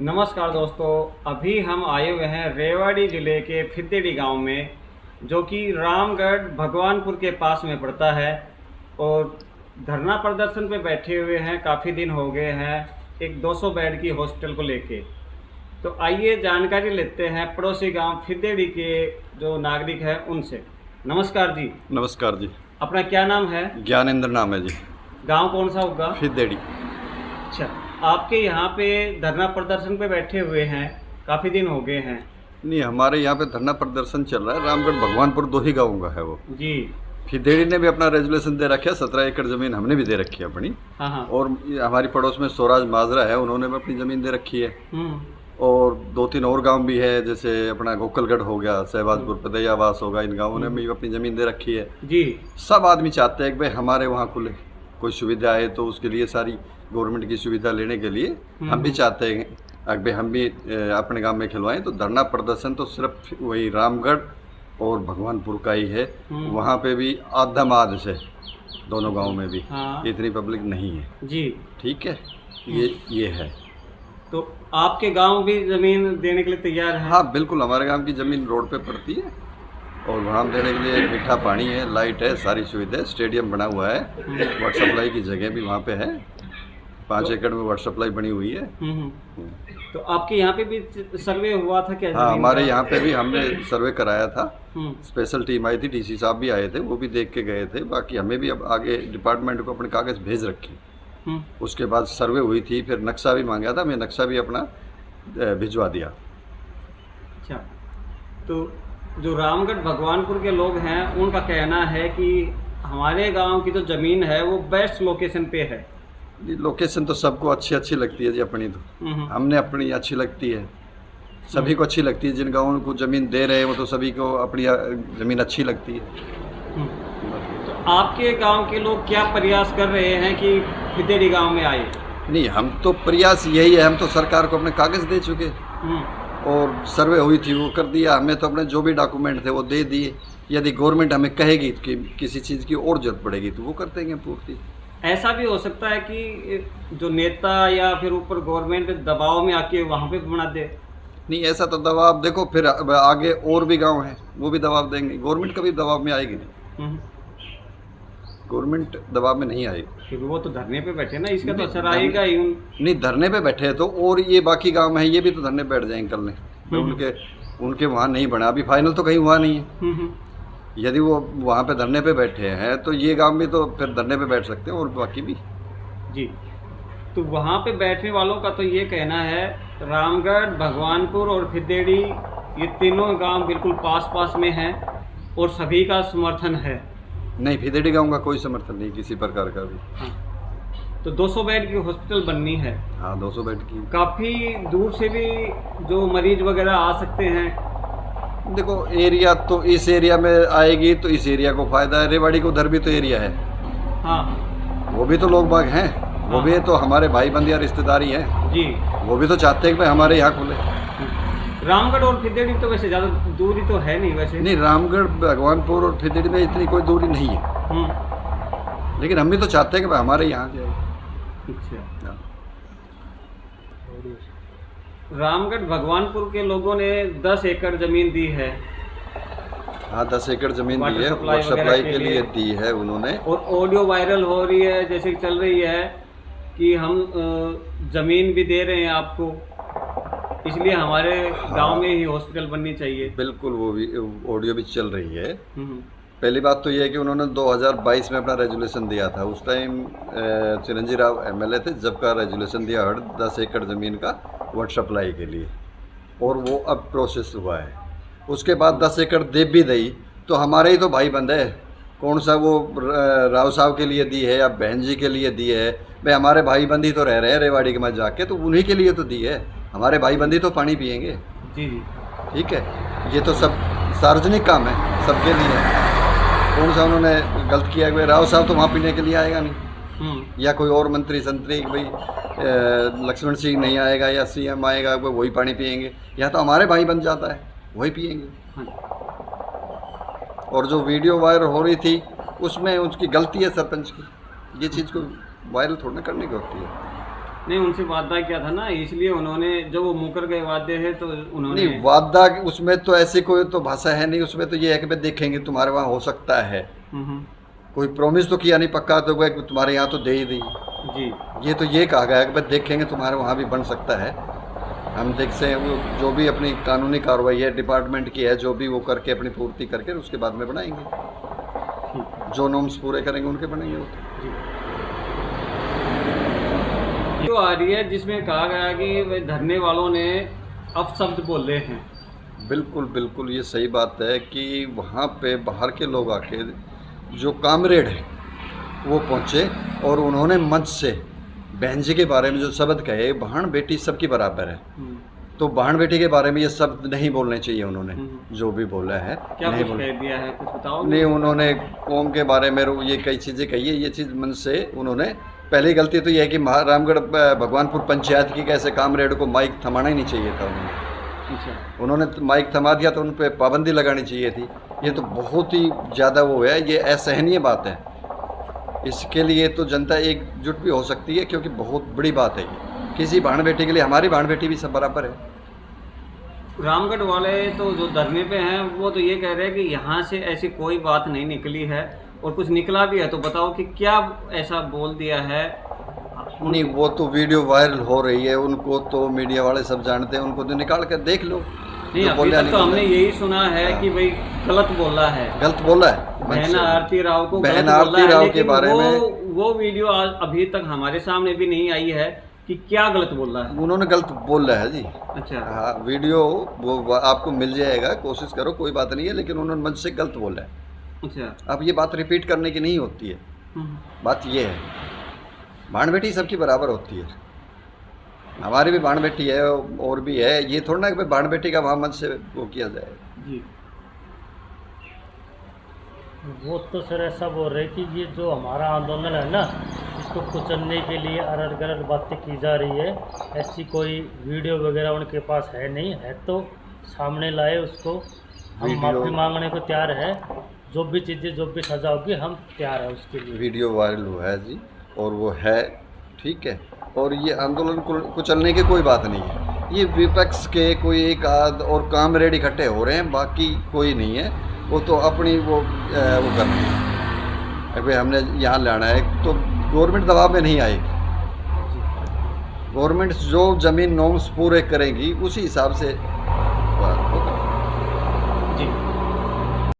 नमस्कार दोस्तों। अभी हम आए हुए हैं रेवाड़ी ज़िले के फितेड़ी गांव में, जो कि रामगढ़ भगवानपुर के पास में पड़ता है। और धरना प्रदर्शन पे बैठे हुए हैं, काफ़ी दिन हो गए हैं, एक 200 बेड की हॉस्टल को लेके। तो आइए जानकारी लेते हैं पड़ोसी गांव फितेड़ी के जो नागरिक हैं उनसे। नमस्कार जी। नमस्कार जी। अपना क्या नाम है? ज्ञानेंद्र नाम है जी। गांव कौन सा होगा? फिदेड़ी। अच्छा, आपके यहाँ पे धरना प्रदर्शन पे बैठे हुए हैं, काफ़ी दिन हो गए हैं। नहीं, हमारे यहाँ पे धरना प्रदर्शन चल रहा है। रामगढ़ भगवानपुर दो ही गाँव का है वो। जी। फिदेड़ी ने भी अपना रेजुलेशन दे रखा है, 17 एकड़ ज़मीन हमने भी दे रखी है अपनी। हाँ हाँ। और ये हमारी पड़ोस में स्वराज माजरा है, उन्होंने भी अपनी ज़मीन दे रखी है। हम्म। और 2-3 और गांव भी है, जैसे अपना गोकलगढ़ हो गया, सहबाजपुर, पदैयावास होगा, इन गाँवों ने भी अपनी ज़मीन दे रखी है। जी। सब आदमी चाहते हैं कि भाई हमारे वहाँ खुले, कोई सुविधा है तो उसके लिए सारी गवर्नमेंट की सुविधा लेने के लिए हम भी चाहते हैं कि भाई हम भी अपने गांव में खिलवाएं। तो धरना प्रदर्शन तो सिर्फ वही रामगढ़ और भगवानपुर का ही है। वहाँ पे भी आधम से दोनों गांव में भी हाँ। इतनी पब्लिक नहीं है। जी। ठीक है, ये है। तो आपके गांव भी ज़मीन देने के लिए तैयार है? हाँ बिल्कुल, हमारे गांव की ज़मीन रोड पे पड़ती है और वहाँ देने के लिए मीठा पानी है, लाइट है, सारी सुविधा है, स्टेडियम बना हुआ है, वाटर सप्लाई की जगह भी वहाँ पे है, 5 एकड़ में वाटर सप्लाई बनी हुई है। तो आपके यहाँ पे भी सर्वे हुआ था क्या? हाँ, हमारे का? यहाँ पे भी हमने सर्वे कराया था। हम्म। स्पेशल टीम आई थी, डीसी साहब भी आए थे, वो भी देख के गए थे। बाकी हमें भी अब आगे डिपार्टमेंट को अपने कागज़ भेज रखे। उसके बाद सर्वे हुई थी, फिर नक्शा भी मांगा था, मैं नक्शा भी अपना भिजवा दिया। अच्छा, तो जो रामगढ़ भगवानपुर के लोग हैं उनका कहना है कि हमारे गांव की जो ज़मीन है वो बेस्ट लोकेशन पे है। लोकेशन तो सबको अच्छी लगती है जी, अपनी तो हमने अपनी अच्छी लगती है, सभी को अच्छी लगती है। जिन गाँवों को ज़मीन दे रहे हैं वो तो सभी को अपनी ज़मीन अच्छी लगती है। तो आपके गांव के लोग क्या प्रयास कर रहे हैं कि फितेड़ी गांव में आए? नहीं, हम तो प्रयास यही है, हम तो सरकार को अपने कागज़ दे चुके और सर्वे हुई थी वो कर दिया। हमें तो अपने जो भी डॉक्यूमेंट थे वो दे दिए। यदि गवर्नमेंट हमें कहेगी कि किसी चीज़ की और ज़रूरत पड़ेगी तो वो कर देंगे पूर्ति। ऐसा भी हो सकता है कि जो नेता या फिर ऊपर गवर्नमेंट दबाव में आके वहाँ पे बना दे? नहीं, ऐसा तो दबाव देखो, फिर आगे और भी गांव हैं वो भी दबाव देंगे। गवर्नमेंट कभी दबाव में आएगी नहीं, गवर्नमेंट दबाव में नहीं आएगी क्योंकि वो तो धरने पे बैठे ना, इसका तो असर आएगा ही। नहीं, धरने पे बैठे हैं तो, और ये बाकी गांव हैं ये भी तो धरने बैठ जाएंगे कल ने। उनके वहाँ नहीं बना, अभी फाइनल तो कहीं हुआ नहीं है। यदि वो वहाँ पे धरने पे बैठे हैं तो ये गांव भी तो फिर धरने पे बैठ सकते हैं और बाकी भी। जी। तो वहाँ पे बैठने वालों का तो ये कहना है, रामगढ़, भगवानपुर और फितेड़ी ये तीनों गांव बिल्कुल पास पास में हैं और सभी का समर्थन है। नहीं, फितेड़ी गांव का कोई समर्थन नहीं किसी प्रकार का भी। हाँ। तो 200 बेड की हॉस्पिटल बननी है। हाँ, 200 बेड की। काफ़ी दूर से भी जो मरीज वगैरह आ सकते हैं। देखो, एरिया तो इस एरिया में आएगी तो इस एरिया को फायदा है, रेवाड़ी को उधर भी तो एरिया है। हाँ, वो भी तो लोग बाग हैं, वो भी तो हमारे भाई बंधु रिश्तेदारी हैं जी। वो भी तो चाहते हैं कि भाई हमारे यहाँ खुले। रामगढ़ और फितेड़ी तो वैसे ज़्यादा दूरी तो है नहीं वैसे। नहीं, रामगढ़, भगवानपुर और फितेड़ी में इतनी कोई दूरी नहीं है, लेकिन हम भी तो चाहते हैं कि भाई हमारे यहाँ जाए। अच्छा। रामगढ़ भगवानपुर के लोगों ने 10 एकड़ ज़मीन दी है। हाँ, 10 एकड़ ज़मीन दी है, सप्लाई वाटर सप्लाई के लिए दी है उन्होंने। और ऑडियो वायरल हो रही है, जैसे कि चल रही है कि हम ज़मीन भी दे रहे हैं आपको, इसलिए हमारे गांव में ही हॉस्पिटल बननी चाहिए। बिल्कुल, वो भी ऑडियो भी चल रही है। पहली बात तो ये है कि उन्होंने 2022 में अपना रेजुलेशन दिया था। उस टाइम चिरंजीव राव एमएलए थे जब का रेजुलेशन दिया 10 एकड़ ज़मीन का वाटर सप्लाई के लिए, और वो अब प्रोसेस हुआ है। उसके बाद 10 एकड़ देव भी दी तो हमारे ही तो भाई बंद है। कौन सा वो राव साहब के लिए दी है या बहन जी के लिए दी है? भाई हमारे भाई बंदी तो रह रहे हैं रेवाड़ी के में जाके, तो उन्हीं के लिए तो दी है। हमारे भाई बंदी तो पानी पियेंगे। जी जी, ठीक है, ये तो सब सार्वजनिक काम है, सबके लिए है। कौन सा उन्होंने गलत किया है? राव साहब तो वहाँ पीने के लिए आएगा नहीं, या कोई और मंत्री संतरी, भाई लक्ष्मण सिंह नहीं आएगा या सीएम आएगा, वही पानी पियेंगे। यहाँ तो हमारे भाई बन जाता है, वही पियेंगे। और जो वीडियो वायरल हो रही थी उसमें उसकी गलती है सरपंच की, ये चीज़ को वायरल थोड़ा ना करने की होती है। नहीं, उनसे वादा किया था ना, इसलिए उन्होंने, जो वो मुकर गए वादे है तो उन्होंने। नहीं, वादा उसमें तो ऐसी कोई तो भाषा है नहीं, उसमें तो ये है कि भाई देखेंगे तुम्हारे वहाँ हो सकता है। हम्म। कोई प्रॉमिस तो किया नहीं, पक्का तो हुआ कि तुम्हारे यहाँ तो दे ही दी। जी। ये तो ये कहा गया है कि भाई देखेंगे तुम्हारे वहाँ भी बन सकता है। हम देख से वो जो भी अपनी कानूनी कार्रवाई है डिपार्टमेंट की है, जो भी वो करके अपनी पूर्ति करके उसके बाद में बनाएंगे। ठीक। जो नॉर्म्स पूरे करेंगे उनके बनेंगे वो। जी। जो आ रही है जिसमें कहा गया कि वे धरने वालों ने अपशब्द बोले हैं। बिल्कुल बिल्कुल, ये सही बात है कि वहाँ पे बाहर के लोग आके, जो कामरेड है वो पहुँचे और उन्होंने मंच से बहन जी के बारे में जो शब्द कहे, बहन बेटी सबकी बराबर है, तो बहन बेटी के बारे में ये शब्द नहीं बोलने चाहिए उन्होंने। जो भी बोला है क्या नहीं कुछ कह दिया है, कुछ बताओ। नहीं, उन्होंने कौम के बारे में ये कई चीज़ें कही है, ये चीज़ मन से उन्होंने। पहली गलती तो ये है कि रामगढ़ भगवानपुर पंचायत की कैसे कामरेड को माइक थमाना ही नहीं चाहिए था उन्होंने। अच्छा। उन्होंने माइक थमा दिया तो उन पर पाबंदी लगानी चाहिए थी। ये तो बहुत ही ज़्यादा वो है, ये असहनीय बात है। इसके लिए तो जनता एकजुट भी हो सकती है, क्योंकि बहुत बड़ी बात है ये किसी बहन बेटी के लिए। हमारी बहन बेटी भी सब बराबर है। रामगढ़ वाले तो जो धरने पे हैं वो तो ये कह रहे हैं कि यहाँ से ऐसी कोई बात नहीं निकली है, और कुछ निकला भी है तो बताओ कि क्या ऐसा बोल दिया है। नहीं, वो तो वीडियो वायरल हो रही है, उनको तो मीडिया वाले सब जानते हैं, उनको तो निकाल कर देख लो। नहीं, अभी तक तो हमने यही सुना है कि भाई गलत बोला है, गलत बोला है। बहन आरती राव को बहन आरती राव के बारे में वो वीडियो आज अभी तक हमारे सामने भी नहीं आई है कि क्या गलत बोला है। उन्होंने गलत बोला है जी। अच्छा। हाँ, वीडियो वो आपको मिल जाएगा, कोशिश करो, कोई बात नहीं है, लेकिन उन्होंने मुझ से गलत बोला है। अच्छा। अब ये बात रिपीट करने की नहीं होती है। बात ये है, बहन बेटी सबकी बराबर होती है। हमारी भी बहन बेटी है और भी है, ये थोड़ा ना कि बहन बेटी का वहाँ मन से वो किया जाए। जी। वो तो सर ऐसा बोल रहे कि ये जो हमारा आंदोलन है ना, इसको कुचलने के लिए अलग अलग बातें की जा रही है। ऐसी कोई वीडियो वगैरह उनके पास है नहीं, है तो सामने लाए उसको। हम माफ़ी मांगने को तैयार है, जो भी चीज़ें जो भी सजा होगी हम तैयार है उसके लिए। वीडियो वायरल हुआ है जी, और वो है, ठीक है। और ये आंदोलन को कुचलने की कोई बात नहीं है। ये विपक्ष के कोई एक आध और कामरेड इकट्ठे हो रहे हैं, बाकी कोई नहीं है। वो तो अपनी वो कर रहे हैं। अभी हमने यहाँ लाना है तो गवर्नमेंट दबाव में नहीं आएगी। गवर्नमेंट जो ज़मीन नॉर्म्स पूरे करेगी उसी हिसाब से